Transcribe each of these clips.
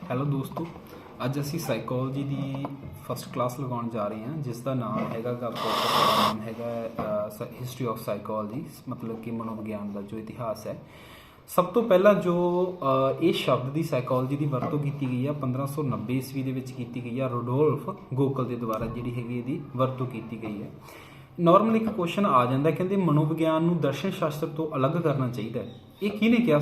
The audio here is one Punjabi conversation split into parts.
ਹੈਲੋ ਦੋਸਤੋ, ਅੱਜ ਅਸੀਂ ਸਾਈਕੋਲੋਜੀ ਦੀ ਫਸਟ ਕਲਾਸ ਲਗਾਉਣ ਜਾ ਰਹੇ ਹਾਂ, ਜਿਸ ਦਾ ਨਾਮ ਹੈਗਾ ਨਾਮ ਹੈਗਾ ਹਿਸਟਰੀ ਆਫ ਸਾਈਕੋਲੋਜੀ, ਮਤਲਬ ਕਿ ਮਨੋਵਿਗਿਆਨ ਦਾ ਜੋ ਇਤਿਹਾਸ ਹੈ। ਸਭ ਤੋਂ ਪਹਿਲਾਂ ਜੋ ਇਹ ਸ਼ਬਦ ਦੀ ਸਾਈਕੋਲੋਜੀ ਦੀ ਵਰਤੋਂ ਕੀਤੀ ਗਈ ਆ 1590 ਈਸਵੀ ਦੇ ਵਿੱਚ ਕੀਤੀ ਗਈ ਆ। ਰੋਡੋਲਫ ਗੋਕਲ ਦੇ ਦੁਆਰਾ ਜਿਹੜੀ ਹੈਗੀ ਇਹਦੀ ਵਰਤੋਂ ਕੀਤੀ ਗਈ ਹੈ। ਨਾਰਮਲ ਇੱਕ ਕੁਐਸਚਨ ਆ ਜਾਂਦਾ, ਕਹਿੰਦੇ ਮਨੋਵਿਗਿਆਨ ਨੂੰ ਦਰਸ਼ਨ ਸ਼ਾਸਤਰ ਤੋਂ ਅਲੱਗ ਕਰਨਾ ਚਾਹੀਦਾ ਹੈ। ਇਹ ਕਿਹਨੇ ਕਿਹਾ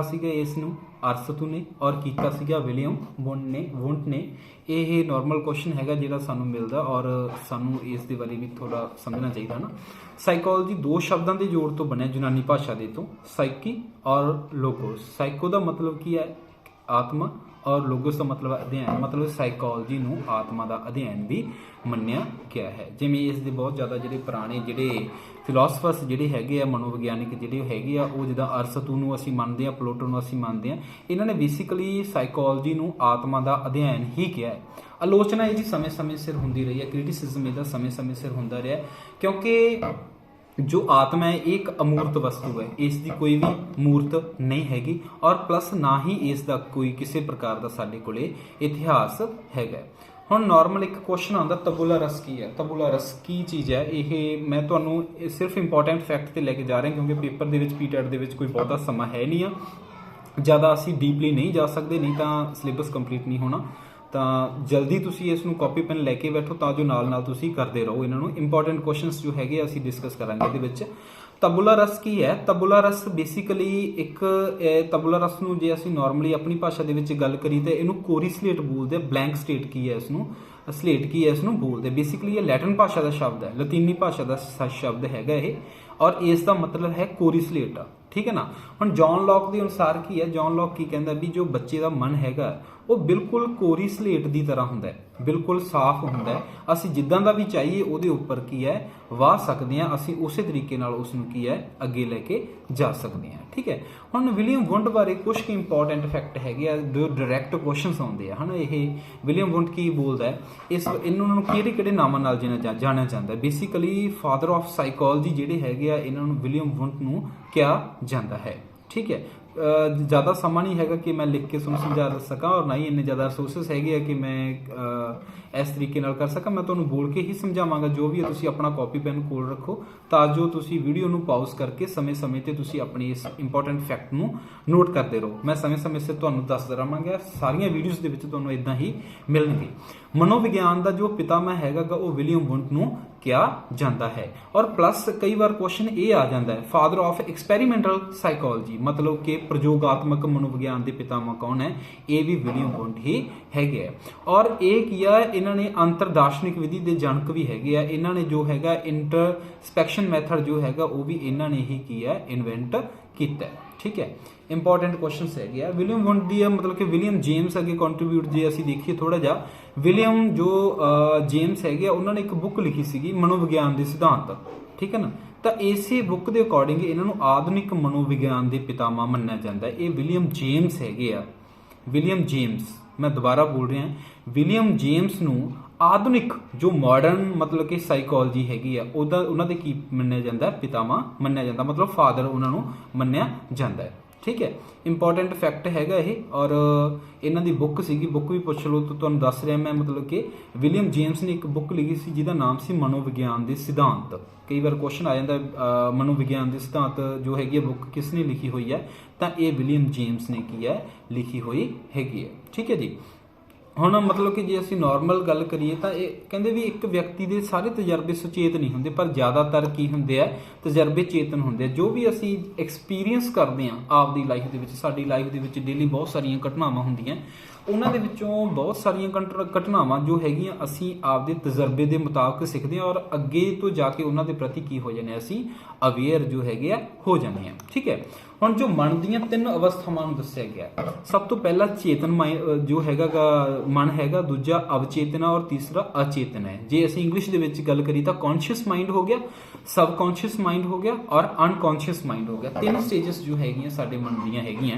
ਸੀਗਾ ਇਸ ਨੂੰ ਅਰਸਤੂ ਨੇ, ਔਰ ਕੀਤਾ ਸੀਗਾ ਵਿਲੀਅਮ ਵੁੰਟ ਨੇ। ਇਹ ਨਾਰਮਲ ਕੁਐਸਚਨ ਹੈਗਾ ਜਿਹੜਾ ਸਾਨੂੰ ਮਿਲਦਾ, ਔਰ ਸਾਨੂੰ ਇਸ ਦੇ ਬਾਰੇ ਵੀ ਥੋੜਾ ਸਮਝਣਾ ਚਾਹੀਦਾ ਨਾ। ਸਾਈਕੋਲੋਜੀ ਦੋ ਸ਼ਬਦਾਂ ਦੇ ਜੋੜ ਤੋਂ ਬਣਿਆ, ਯੂਨਾਨੀ ਭਾਸ਼ਾ ਦੇ ਤੋਂ, ਸਾਈਕੀ ਔਰ ਲੋਗੋਸ। ਸਾਈਕੋ ਦਾ ਮਤਲਬ ਕੀ ਹੈ? ਆਤਮਾ, ਔਰ ਲੋਗੋਸ ਦਾ ਮਤਲਬ ਅਧਿਐਨ। ਮਤਲਬ ਸਾਈਕੋਲੋਜੀ ਨੂੰ ਆਤਮਾ ਦਾ ਅਧਿਐਨ ਵੀ ਮੰਨਿਆ ਗਿਆ ਹੈ। ਜਿਵੇਂ ਇਸ ਦੇ ਬਹੁਤ ਜ਼ਿਆਦਾ ਜਿਹੜੇ ਪੁਰਾਣੇ ਜਿਹੜੇ ਫਿਲਾਸਫਰਸ ਜਿਹੜੇ ਹੈਗੇ ਆ, ਮਨੋਵਿਗਿਆਨਿਕ ਜਿਹੜੇ ਹੈਗੇ ਆ, ਉਹ ਜਿੱਦਾਂ ਅਰਸਤੂ ਨੂੰ ਅਸੀਂ ਮੰਨਦੇ ਹਾਂ, ਪਲੂਟੋ ਨੂੰ ਅਸੀਂ ਮੰਨਦੇ ਹਾਂ। ਇਹਨਾਂ ਨੇ ਬੇਸਿਕਲੀ ਸਾਈਕੋਲੋਜੀ ਨੂੰ ਆਤਮਾ ਦਾ ਅਧਿਐਨ ਹੀ ਕਿਹਾ ਹੈ। ਆਲੋਚਨਾ ਇਹਦੀ ਸਮੇਂ-ਸਮੇਂ ਸਿਰ ਹੁੰਦੀ ਰਹੀ ਹੈ, ਕ੍ਰਿਟਿਸਿਜ਼ਮ ਇਹਦਾ ਸਮੇਂ-ਸਮੇਂ ਸਿਰ ਹੁੰਦਾ ਰਿਹਾ, ਕਿਉਂਕਿ ਜੋ ਆਤਮਾ ਹੈ ਇਹ ਇੱਕ ਅਮੂਰਤ ਵਸਤੂ ਹੈ, ਇਸ ਦੀ ਕੋਈ ਵੀ ਮੂਰਤ ਨਹੀਂ ਹੈਗੀ, ਔਰ ਪਲੱਸ ਨਾ ਹੀ ਇਸ ਦਾ ਕੋਈ ਕਿਸੇ ਪ੍ਰਕਾਰ ਦਾ ਸਾਡੇ ਕੋਲੇ ਇਤਿਹਾਸ ਹੈਗਾ। ਹੁਣ ਨਾਰਮਲ ਇੱਕ ਕੁਐਸਚਨ ਆਉਂਦਾ, ਤਬੂਲਾ ਰਸ ਕੀ ਹੈ? ਤਬੂਲਾ ਰਸ ਕੀ ਚੀਜ਼ ਹੈ? ਇਹ ਮੈਂ ਤੁਹਾਨੂੰ ਸਿਰਫ ਇੰਪੋਰਟੈਂਟ ਫੈਕਟ ਤੇ ਲੈ ਕੇ ਜਾ ਰਿਹਾ, ਕਿਉਂਕਿ ਪੇਪਰ ਦੇ ਵਿੱਚ ਪੀਟੈਟ ਦੇ ਵਿੱਚ ਕੋਈ ਬਹੁਤਾ ਸਮਾਂ ਹੈ ਨਹੀਂ ਆ, ਜ਼ਿਆਦਾ ਅਸੀਂ ਡੀਪਲੀ ਨਹੀਂ ਜਾ ਸਕਦੇ, ਨਹੀਂ ਤਾਂ ਸਿਲੇਬਸ ਕੰਪਲੀਟ ਨਹੀਂ ਹੋਣਾ। ਤਾਂ ਜਲਦੀ ਤੁਸੀਂ ਇਸ ਨੂੰ ਕਾਪੀ ਪੈਨ ਲੈ ਕੇ ਬੈਠੋ, ਤਾਂ ਜੋ ਨਾਲ ਤੁਸੀਂ ਕਰਦੇ ਰਹੋ ਇਹਨਾਂ ਨੂੰ। ਇੰਪੋਰਟੈਂਟ ਕੁਐਸਚਨਸ ਜੋ ਹੈਗੇ ਅਸੀਂ ਡਿਸਕਸ ਕਰਾਂਗੇ ਇਹਦੇ ਵਿੱਚ। ਤਬੂਲਾ ਰਸ ਕੀ ਹੈ? ਤਬੂਲਾ ਰਸ ਬੇਸਿਕਲੀ ਇੱਕ ਤਬੂਲਾ ਰਸ ਨੂੰ ਜੇ ਅਸੀਂ ਨਾਰਮਲੀ ਆਪਣੀ ਭਾਸ਼ਾ ਦੇ ਵਿੱਚ ਗੱਲ ਕਰੀ ਤਾਂ ਇਹਨੂੰ ਕੋਰੀ ਸਲੇਟ ਬੋਲਦੇ। ਬਲੈਂਕ ਸਲੇਟ ਕੀ ਹੈ? ਇਸਨੂੰ ਸਲੇਟ ਕੀ ਹੈ? ਇਸਨੂੰ ਬੋਲਦੇ। ਬੇਸਿਕਲੀ ਇਹ ਲੈਟਿਨ ਭਾਸ਼ਾ ਦਾ ਸ਼ਬਦ ਹੈ, ਲਤੀਨੀ ਭਾਸ਼ਾ ਦਾ ਸ਼ਬਦ ਹੈਗਾ ਇਹ, ਔਰ ਇਸ ਦਾ ਮਤਲਬ ਹੈ ਕੋਰੀ ਸਲੇਟ। ਠੀਕ ਹੈ ਨਾ। ਹੁਣ ਜੌਨ ਲੌਕ ਦੇ ਅਨੁਸਾਰ ਕੀ ਹੈ? ਜੌਨ ਲੌਕ ਕੀ ਕਹਿੰਦਾ ਵੀ ਜੋ ਬੱਚੇ ਦਾ ਮਨ ਹੈਗਾ ਉਹ ਬਿਲਕੁਲ ਕੋਰੀ ਸਲੇਟ ਦੀ ਤਰ੍ਹਾਂ ਹੁੰਦਾ ਹੈ, ਬਿਲਕੁਲ ਸਾਫ਼ ਹੁੰਦਾ ਹੈ। ਅਸੀਂ ਜਿੱਦਾਂ ਦਾ ਵੀ ਚਾਹੀਏ ਉਹਦੇ ਉੱਪਰ ਕੀ ਹੈ ਵਾਹ ਸਕਦੇ ਹਾਂ, ਅਸੀਂ ਉਸੇ ਤਰੀਕੇ ਨਾਲ ਉਸ ਨੂੰ ਕੀ ਹੈ ਅੱਗੇ ਲੈ ਕੇ ਜਾ ਸਕਦੇ ਹਾਂ। ਠੀਕ ਹੈ। ਹੁਣ ਵਿਲੀਅਮ ਵੁੰਟ ਬਾਰੇ ਕੁਝ ਕੁ ਇੰਪੋਰਟੈਂਟ ਫੈਕਟ ਹੈਗੇ ਆ, ਜੋ ਡਾਇਰੈਕਟ ਕੁਐਸਚਨਸ ਆਉਂਦੇ ਆ, ਹੈ ਨਾ। ਇਹ ਵਿਲੀਅਮ ਵੁੰਟ ਕੀ ਬੋਲਦਾ ਹੈ, ਇਹਨਾਂ ਨੂੰ ਕਿਹੜੇ ਨਾਮਾਂ ਨਾਲ ਜਾਣਿਆ ਜਾਂਦਾ? ਬੇਸਿਕਲੀ ਫਾਦਰ ਆਫ ਸਾਈਕੋਲੋਜੀ ਜਿਹੜੇ ਹੈਗੇ ਆ, ਇਹਨਾਂ ਨੂੰ ਵਿਲੀਅਮ ਵੁੰਟ ਨੂੰ ਕਿਹਾ ਜਾਂਦਾ ਹੈ। ਠੀਕ ਹੈ। ਜ਼ਿਆਦਾ ਸਮਾਂ ਨਹੀਂ ਹੈਗਾ ਕਿ ਮੈਂ ਲਿਖ ਕੇ ਤੁਹਾਨੂੰ ਸਮਝਾ ਸਕਾਂ, ਔਰ ਨਾ ਹੀ ਇੰਨੇ ਜ਼ਿਆਦਾ ਰਿਸੋਰਸਿਸ ਹੈਗੇ ਆ ਕਿ ਮੈਂ ਇਸ ਤਰੀਕੇ ਨਾਲ ਕਰ ਸਕਾਂ। ਮੈਂ ਤੁਹਾਨੂੰ ਬੋਲ ਕੇ ਹੀ ਸਮਝਾਵਾਂਗਾ। ਜੋ ਵੀ ਹੈ ਤੁਸੀਂ ਆਪਣਾ ਕਾਪੀ ਪੈਨ ਕੋਲ ਰੱਖੋ, ਤਾਂ ਜੋ ਤੁਸੀਂ ਵੀਡੀਓ ਨੂੰ ਪਾਉਜ਼ ਕਰਕੇ ਸਮੇਂ-ਸਮੇਂ ਤੇ ਤੁਸੀਂ ਆਪਣੀ ਇਸ ਇੰਪੋਰਟੈਂਟ ਫੈਕਟ ਨੂੰ ਨੋਟ ਕਰਦੇ ਰਹੋ। ਮੈਂ ਸਮੇਂ-ਸਮੇਂ ਸਿਰ ਤੁਹਾਨੂੰ ਦੱਸਦਾ ਰਹਾਂਗਾ, ਸਾਰੀਆਂ ਵੀਡੀਓਜ਼ ਦੇ ਵਿੱਚ ਤੁਹਾਨੂੰ ਇਦਾਂ ਹੀ ਮਿਲਣਗੇ। ਮਨੋਵਿਗਿਆਨ ਦਾ ਜੋ ਪਿਤਾਮਾ ਹੈਗਾ ਉਹ ਵਿਲੀਅਮ ਵੁੰਟ ਨੂੰ ਕਿਹਾ ਜਾਂਦਾ ਹੈ। ਔਰ ਪਲੱਸ ਕਈ ਵਾਰ ਕੁਐਸਚਨ ਇਹ ਆ ਜਾਂਦਾ ਹੈ, ਫਾਦਰ ਆਫ ਐਕਸਪੈਰੀਮੈਂਟਲ ਸਾਈਕੋਲੋਜੀ, ਮਤਲਬ ਕਿ ਪ੍ਰਯੋਗਾਤਮਕ ਮਨੋਵਿਗਿਆਨ ਦੇ ਪਿਤਾਮਾ ਕੌਣ ਹੈ? ਇਹ ਵੀ ਵਿਲੀਅਮ ਵੁੰਟ ਹੀ ਹੈਗੇ ਆ। ਔਰ ਇਹ ਕੀ ਆ, ਇਹਨਾਂ ਨੇ ਅੰਤਰਦਾਰਸ਼ਨਿਕ ਵਿਧੀ ਦੇ ਜਨਕ ਵੀ ਹੈਗੇ ਆ। ਇਹਨਾਂ ਨੇ ਜੋ ਹੈਗਾ ਇੰਟਰਸਪੈਕਸ਼ਨ ਮੈਥਡ ਜੋ ਹੈਗਾ ਉਹ ਵੀ ਇਹਨਾਂ ਨੇ ਹੀ ਕੀ ਹੈ ਇਨਵੈਂਟ ਕੀਤਾ। ਠੀਕ ਹੈ। ਇੰਪੋਰਟੈਂਟ ਕੁਐਸਚਨਸ ਹੈਗੇ ਆ। ਵਿਲੀਅਮ ਵੁੰਟ ਦੀ ਮਤਲਬ ਕਿ ਵਿਲੀਅਮ ਜੇਮਸ ਅੱਗੇ ਕੰਟਰੀਬਿਊਟ ਜੇ ਅਸੀਂ ਦੇਖੀਏ ਥੋੜਾ ਜਿਹਾ, ਵਿਲੀਅਮ ਜੋ ਜੇਮਸ ਹੈਗੇ ਆ, ਉਹਨਾਂ ਨੇ ਇੱਕ ਬੁੱਕ ਲਿਖੀ ਸੀਗੀ ਮਨੋਵਿਗਿਆਨ ਦੇ ਸਿਧਾਂਤ। ਠੀਕ ਹੈ ਨਾ। ਤਾਂ ਇਸੇ ਬੁੱਕ ਦੇ ਅਕੋਰਡਿੰਗ ਇਹਨਾਂ ਨੂੰ ਆਧੁਨਿਕ ਮਨੋਵਿਗਿਆਨ ਦੇ ਪਿਤਾਮਾ ਮੰਨਿਆ ਜਾਂਦਾ। ਇਹ ਵਿਲੀਅਮ ਜੇਮਸ ਹੈਗੇ ਆ। ਵਿਲੀਅਮ ਜੇਮਸ, ਮੈਂ ਦੁਬਾਰਾ ਬੋਲ ਰਿਹਾ, ਵਿਲੀਅਮ ਜੇਮਸ ਨੂੰ ਆਧੁਨਿਕ ਜੋ ਮਾਡਰਨ ਮਤਲਬ ਕਿ ਸਾਈਕੋਲੋਜੀ ਹੈਗੀ ਆ ਉਹਨਾਂ ਦੇ ਕੀ ਮੰਨਿਆ ਜਾਂਦਾ? ਪਿਤਾਮਾ ਮੰਨਿਆ ਜਾਂਦਾ, ਮਤਲਬ ਫਾਦਰ ਉਹਨਾਂ ਨੂੰ ਮੰਨਿਆ ਜਾਂਦਾ ਹੈ। ਠੀਕ ਹੈ। ਇੰਪੋਰਟੈਂਟ ਫੈਕਟ ਹੈਗਾ ਇਹ। ਔਰ ਇਹਨਾਂ ਦੀ ਬੁੱਕ ਸੀਗੀ, ਬੁੱਕ ਵੀ ਪੁੱਛ ਲਓ ਤਾਂ ਤੁਹਾਨੂੰ ਦੱਸ ਰਿਹਾ ਮੈਂ, ਮਤਲਬ ਕਿ ਵਿਲੀਅਮ ਜੇਮਸ ਨੇ ਇੱਕ ਬੁੱਕ ਲਿਖੀ ਸੀ ਜਿਹਦਾ ਨਾਮ ਸੀ ਮਨੋਵਿਗਿਆਨ ਦੇ ਸਿਧਾਂਤ। ਕਈ ਵਾਰ ਕੁਐਸਚਨ ਆ ਜਾਂਦਾ ਮਨੋਵਿਗਿਆਨ ਦੇ ਸਿਧਾਂਤ ਜੋ ਹੈਗੀ ਹੈ ਬੁੱਕ ਕਿਸ ਨੇ ਲਿਖੀ ਹੋਈ ਹੈ? ਤਾਂ ਇਹ ਵਿਲੀਅਮ ਜੇਮਸ ਨੇ ਕੀ ਹੈ ਲਿਖੀ ਹੋਈ ਹੈਗੀ ਹੈ। ਠੀਕ ਹੈ ਜੀ। ਹੁਣ ਮਤਲਬ ਕਿ ਜੇ ਅਸੀਂ ਨਾਰਮਲ ਗੱਲ ਕਰੀਏ ਤਾਂ ਇਹ ਕਹਿੰਦੇ ਵੀ ਇੱਕ ਵਿਅਕਤੀ ਦੇ ਸਾਰੇ ਤਜਰਬੇ ਸੁਚੇਤ ਨਹੀਂ ਹੁੰਦੇ, ਪਰ ਜ਼ਿਆਦਾਤਰ ਕੀ ਹੁੰਦੇ ਆ ਤਜਰਬੇ ਚੇਤਨ ਹੁੰਦੇ ਆ। ਜੋ ਵੀ ਅਸੀਂ ਐਕਸਪੀਰੀਅੰਸ ਕਰਦੇ ਹਾਂ ਆਪਦੀ ਲਾਈਫ ਦੇ ਵਿੱਚ, ਸਾਡੀ ਲਾਈਫ ਦੇ ਵਿੱਚ ਡੇਲੀ ਬਹੁਤ ਸਾਰੀਆਂ ਘਟਨਾਵਾਂ ਹੁੰਦੀਆਂ, ਉਹਨਾਂ ਦੇ ਵਿੱਚੋਂ ਬਹੁਤ ਸਾਰੀਆਂ ਘਟਨਾਵਾਂ ਜੋ ਹੈਗੀਆਂ ਅਸੀਂ ਆਪਦੇ ਤਜਰਬੇ ਦੇ ਮੁਤਾਬਕ ਸਿੱਖਦੇ ਹਾਂ, ਔਰ ਅੱਗੇ ਤੋਂ ਜਾ ਕੇ ਉਹਨਾਂ ਦੇ ਪ੍ਰਤੀ ਕੀ ਹੋ ਜਾਂਦੇ ਅਸੀਂ ਅਵੇਅਰ ਜੋ ਹੈਗੇ ਆ ਹੋ ਜਾਂਦੇ ਹਾਂ। ਠੀਕ ਹੈ। ਹੁਣ ਜੋ ਮਨ ਦੀਆਂ ਤਿੰਨ ਅਵਸਥਾਵਾਂ ਨੂੰ ਦੱਸਿਆ ਗਿਆ, ਸਭ ਤੋਂ ਪਹਿਲਾਂ ਚੇਤਨ ਜੋ ਹੈਗਾ ਮਨ ਹੈਗਾ, ਦੂਜਾ ਅਵਚੇਤਨਾ, ਔਰ ਤੀਸਰਾ ਅਚੇਤਨ ਹੈ। ਜੇ ਅਸੀਂ ਇੰਗਲਿਸ਼ ਦੇ ਵਿੱਚ ਗੱਲ ਕਰੀ ਤਾਂ ਕੌਨਸ਼ੀਅਸ ਮਾਈਂਡ ਹੋ ਗਿਆ, ਸਬਕੌਨਸ਼ੀਅਸ ਮਾਈਂਡ ਹੋ ਗਿਆ, ਔਰ ਅਨਕੌਨਸ਼ੀਅਸ ਮਾਈਂਡ ਹੋ ਗਿਆ। ਤਿੰਨ ਸਟੇਜਸ ਜੋ ਹੈਗੀਆਂ ਸਾਡੇ ਮਨ ਦੀਆਂ ਹੈਗੀਆਂ।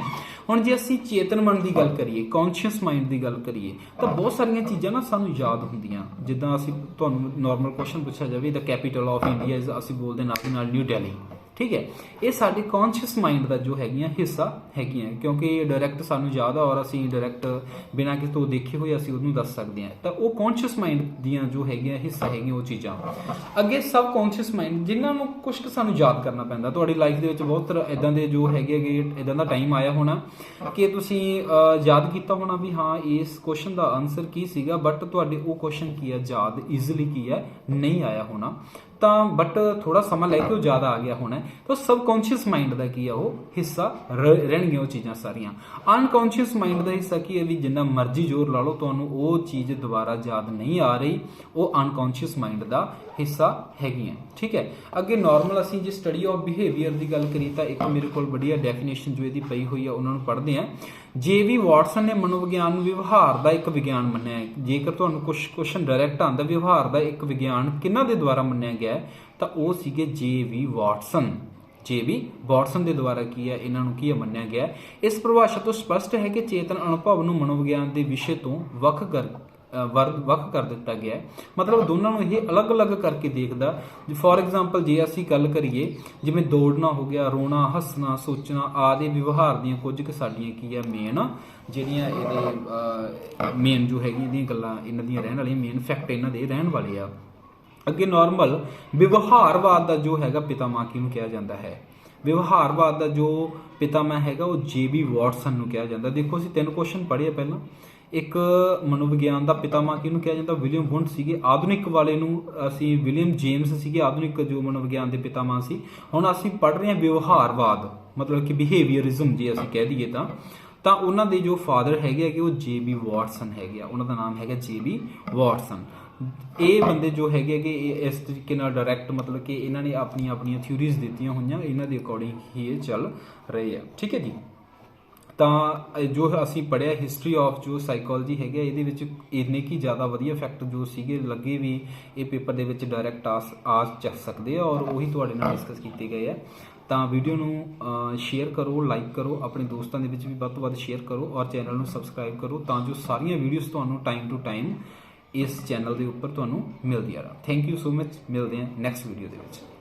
ਹੁਣ ਜੇ ਅਸੀਂ ਚੇਤਨ ਮਨ ਦੀ ਗੱਲ ਕਰੀਏ, ਕੌਨਸ਼ੀਅਸ ਮਾਈਂਡ ਦੀ ਗੱਲ ਕਰੀਏ, ਤਾਂ ਬਹੁਤ ਸਾਰੀਆਂ ਚੀਜ਼ਾਂ ਨਾ ਸਾਨੂੰ ਯਾਦ ਹੁੰਦੀਆਂ। ਜਿੱਦਾਂ ਅਸੀਂ ਤੁਹਾਨੂੰ ਨਾਰਮਲ ਕੁਐਸਚਨ ਪੁੱਛਿਆ ਜਾਵੇ, ਦ ਕੈਪੀਟਲ ਆਫ ਇੰਡੀਆ ਅਸੀਂ ਬੋਲਦੇ ਨਾਲ ਦੀ ਨਾਲ ਨਿਊ ਦਿੱਲੀ। ठीक है। ये साडी कॉन्शियस माइंड का जो है हिस्सा है, क्योंकि डायरैक्ट सानू याद आ और असी डायरैक्ट बिना किसी तो देखे हुए असी उन्होंने दस सकते हैं। तो वो कॉन्शियस माइंड दियाँ जो है हिस्सा है वो चीज़ां। अगे सब कॉन्शियस माइंड जिन्होंने कुछ सानू याद करना पैंदा। तुहाडी लाइफ के बहुत तरह इदां दे जो है इदां दा टाइम आया होना कि तुसीं याद किया होना भी हाँ इस क्वेश्चन का आंसर की सीगा, बट तुहाडे वो क्वेश्चन की है याद ईजिली की है नहीं आया होना, तो बट थोड़ा समा लैके वो ज़्यादा आ गया होना है। तो सबकॉन्शियस माइंड का की है वो हिस्सा रहणगियां वो चीज़ां सारियां। अनकॉन्शियस माइंड का हिस्सा की है भी जिन्ना मर्जी जोर ला लो तुहानूं वो चीज़ दोबारा याद नहीं आ रही, वो अनकॉन्शियस माइंड का हिस्सा हैगियां। ठीक है। अगे नॉर्मल असीं जे स्टडी ऑफ बिहेवियर की गल करिए तो एक मेरे को बढ़िया डेफिनेशन जो इसकी पई हुई है उन्होंने पढ़ते हैं। जे.वी. वाटसन ने मनोविज्ञान नूं व्यवहार का एक विज्ञान मन्निया है। जेकर तुहानूं कुछ क्वेश्चन डायरैक्ट आंदा व्यवहार का एक विज्ञान किन्हां दे द्वारा मन्निया गया है, तो वो सीगे जे.वी. वाटसन। जे.वी. वाटसन के द्वारा की है इन्हों की मन्निया गया है। इस परिभाषा तो स्पष्ट है कि चेतन अनुभव नूं मनोविज्ञान के विषय तो वख कर दिता गया है। मतलब दोनों को ये अलग अलग करके देखदा। फॉर एग्जाम्पल जे असी गल करिए जिवें दौड़ना हो गया, रोना, हसना, सोचना आदि व्यवहार दी कुछ क साडियां की है मेन जिहड़ियां इहदे मेन जो है गल्लां इन्हां दियां रहण वालियां मेन फैक्ट इन्हां दे रहण वाले आ। अगे नॉर्मल व्यवहारवाद का जो है पितामह किहनूं कहा जाता है। व्यवहारवाद का जो पितामह है वो जे.वी. वाटसन नूं कहा जाता। देखो असीं 3 क्वेश्चन पढ़े पहला। एक मनोविज्ञान का पितामह किहनूं कहा जाता, विलियम वुंड सीगे। आधुनिक वाले नूं असीं विलियम जेम्स सीगे, आधुनिक जो मनोविज्ञान के पितामह सी। हुण असीं पढ़ रहे हैं व्यवहारवाद मतलब कि बिहेवियरिज्म जे असीं कह दईए तां उन्हां दे जो फादर हैगे कि वो जे.वी. वाटसन हैगे, उन्हां दा नाम हैगा जे.वी. वाटसन। ये बंदे जो है कि इस तरीके डायरैक्ट मतलब कि इन्होंने अपनी अपनी थ्योरीज दित्तियां हुई, इन्हों के अकॉर्डिंग ही ये चल रहे हैं। ठीक है जी। तो जो असी पढ़िया हिस्टरी ऑफ जो साइकोलॉजी है ये इन्ने की ज़्यादा वधिया फैक्ट जो सीगे लगे भी ये पेपर के डायरैक्ट आ चल सकते हैं और वही तुहाडे नाल डिस्कस किए गए हैं। तो वीडियो नूं शेयर करो, लाइक करो, अपने दोस्तों के भी वध तो वध शेयर करो और चैनल नूं सबसक्राइब करो तो जो सारिया वीडियोज़ तुहानूं टाइम टू टाइम इस चैनल के उपर तुहानूं मिलदियां रहन। Thank you so much. मिलते हैं नैक्सट वीडियो के।